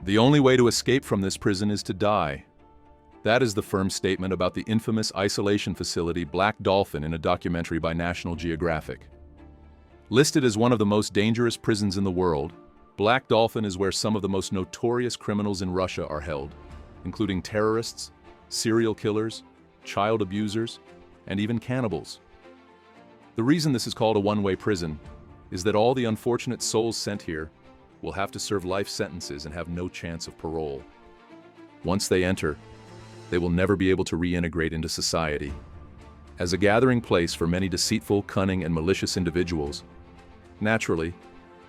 The only way to escape from this prison is to die. That is the firm statement about the infamous isolation facility Black Dolphin in a documentary by National Geographic. Listed as one of the most dangerous prisons in the world, Black Dolphin is where some of the most notorious criminals in Russia are held, including terrorists, serial killers, child abusers, and even cannibals. The reason this is called a one-way prison is that all the unfortunate souls sent here will have to serve life sentences and have no chance of parole. Once they enter, they will never be able to reintegrate into society. As a gathering place for many deceitful, cunning, and malicious individuals, naturally,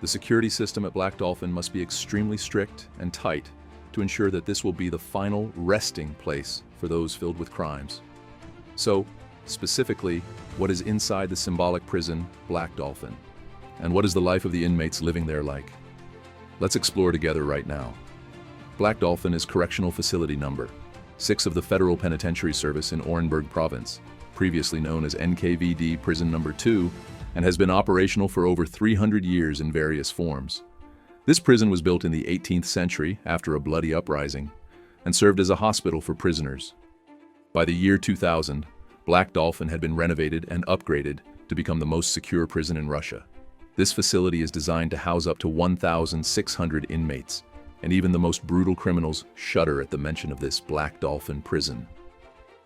the security system at Black Dolphin must be extremely strict and tight to ensure that this will be the final resting place for those filled with crimes. So, specifically, what is inside the symbolic prison, Black Dolphin? And what is the life of the inmates living there like? Let's explore together right now. Black Dolphin is Correctional Facility Number 6 of the Federal Penitentiary Service in Orenburg Province, previously known as NKVD Prison Number 2, and has been operational for over 300 years in various forms. This prison was built in the 18th century after a bloody uprising and served as a hospital for prisoners. By the year 2000, Black Dolphin had been renovated and upgraded to become the most secure prison in Russia. This facility is designed to house up to 1,600 inmates, and even the most brutal criminals shudder at the mention of this Black Dolphin prison.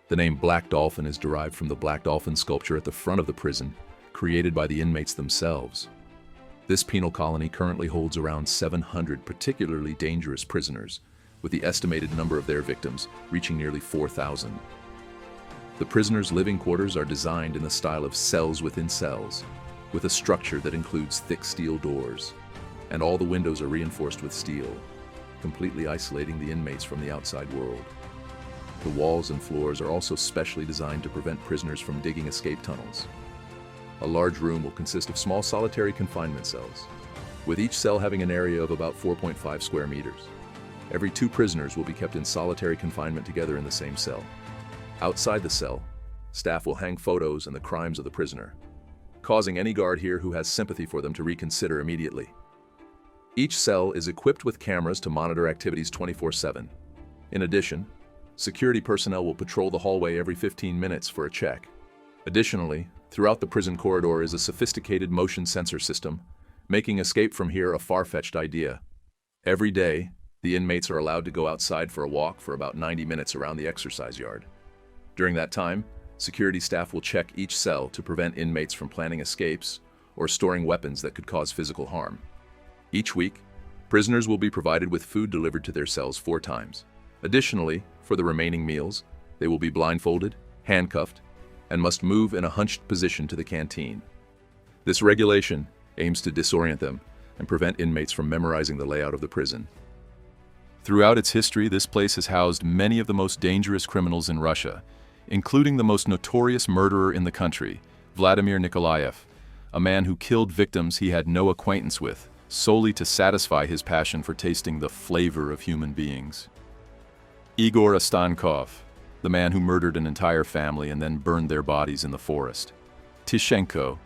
The name Black Dolphin is derived from the Black Dolphin sculpture at the front of the prison, created by the inmates themselves. This penal colony currently holds around 700 particularly dangerous prisoners, with the estimated number of their victims reaching nearly 4,000. The prisoners' living quarters are designed in the style of cells within cells, with a structure that includes thick steel doors, and all the windows are reinforced with steel, completely isolating the inmates from the outside world. The walls and floors are also specially designed to prevent prisoners from digging escape tunnels. A large room will consist of small solitary confinement cells, with each cell having an area of about 4.5 square meters. Every 2 prisoners will be kept in solitary confinement together in the same cell. Outside the cell, staff will hang photos and the crimes of the prisoner, causing any guard here who has sympathy for them to reconsider immediately. Each cell is equipped with cameras to monitor activities 24/7. In addition, security personnel will patrol the hallway every 15 minutes for a check. Additionally, throughout the prison corridor is a sophisticated motion sensor system, making escape from here a far-fetched idea. Every day, the inmates are allowed to go outside for a walk for about 90 minutes around the exercise yard. During that time, security staff will check each cell to prevent inmates from planning escapes or storing weapons that could cause physical harm. Each week, prisoners will be provided with food delivered to their cells 4 times. Additionally, for the remaining meals, they will be blindfolded, handcuffed, and must move in a hunched position to the canteen. This regulation aims to disorient them and prevent inmates from memorizing the layout of the prison. Throughout its history, this place has housed many of the most dangerous criminals in Russia, including the most notorious murderer in the country, Vladimir Nikolaev, a man who killed victims he had no acquaintance with, solely to satisfy his passion for tasting the flavor of human beings. Igor Ostankov, the man who murdered an entire family and then burned their bodies in the forest. Tishenko,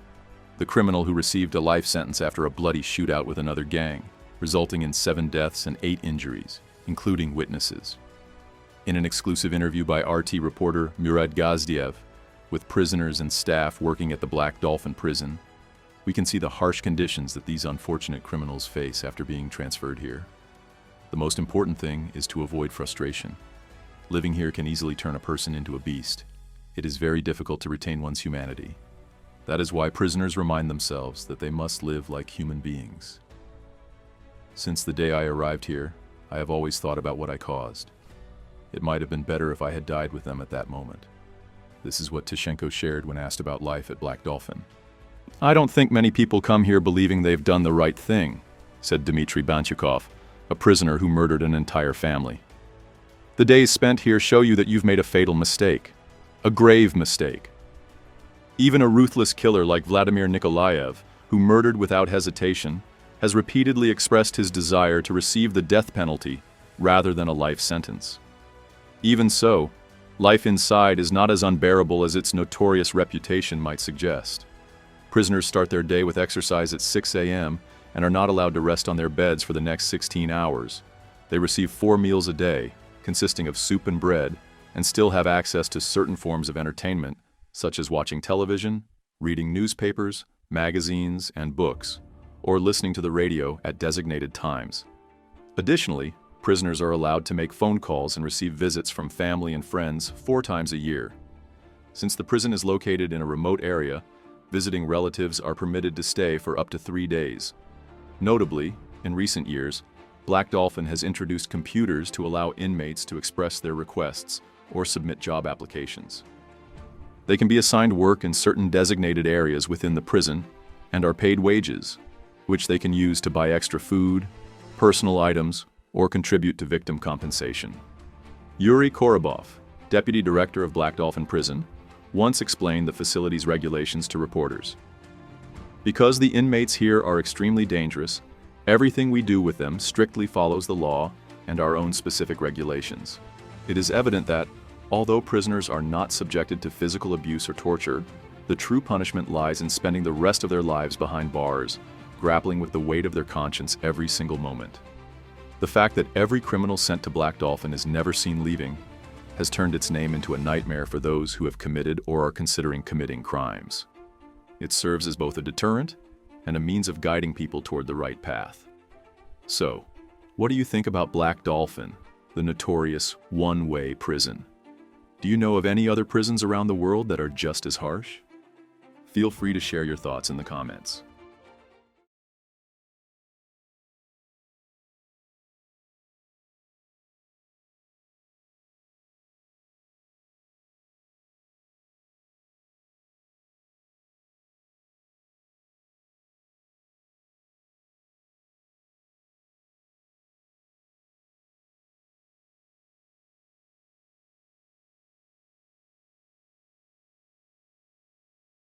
the criminal who received a life sentence after a bloody shootout with another gang, resulting in 7 deaths and 8 injuries, including witnesses. In an exclusive interview by RT reporter Murad Gazdiev with prisoners and staff working at the Black Dolphin prison, we can see the harsh conditions that these unfortunate criminals face after being transferred here. The most important thing is to avoid frustration. Living here can easily turn a person into a beast. It is very difficult to retain one's humanity. That is why prisoners remind themselves that they must live like human beings. Since the day I arrived here, I have always thought about what I caused. It might have been better if I had died with them at that moment. This is what Tishenko shared when asked about life at Black Dolphin. "I don't think many people come here believing they've done the right thing," said Dmitry Banchukov, a prisoner who murdered an entire family. "The days spent here show you that you've made a fatal mistake, a grave mistake. Even a ruthless killer like Vladimir Nikolaev, who murdered without hesitation, has repeatedly expressed his desire to receive the death penalty rather than a life sentence. Even so, life inside is not as unbearable as its notorious reputation might suggest. Prisoners start their day with exercise at 6 a.m. and are not allowed to rest on their beds for the next 16 hours. They receive 4 meals a day, consisting of soup and bread, and still have access to certain forms of entertainment, such as watching television, reading newspapers, magazines, and books, or listening to the radio at designated times. Additionally, prisoners are allowed to make phone calls and receive visits from family and friends 4 times a year. Since the prison is located in a remote area, visiting relatives are permitted to stay for up to 3 days. Notably, in recent years, Black Dolphin has introduced computers to allow inmates to express their requests or submit job applications. They can be assigned work in certain designated areas within the prison and are paid wages, which they can use to buy extra food, personal items, or contribute to victim compensation. Yuri Korobov, deputy director of Black Dolphin Prison, once explained the facility's regulations to reporters. Because the inmates here are extremely dangerous, everything we do with them strictly follows the law and our own specific regulations. It is evident that, although prisoners are not subjected to physical abuse or torture, the true punishment lies in spending the rest of their lives behind bars, grappling with the weight of their conscience every single moment. The fact that every criminal sent to Black Dolphin is never seen leaving has turned its name into a nightmare for those who have committed or are considering committing crimes. It serves as both a deterrent and a means of guiding people toward the right path. So, what do you think about Black Dolphin, the notorious one-way prison? Do you know of any other prisons around the world that are just as harsh? Feel free to share your thoughts in the comments.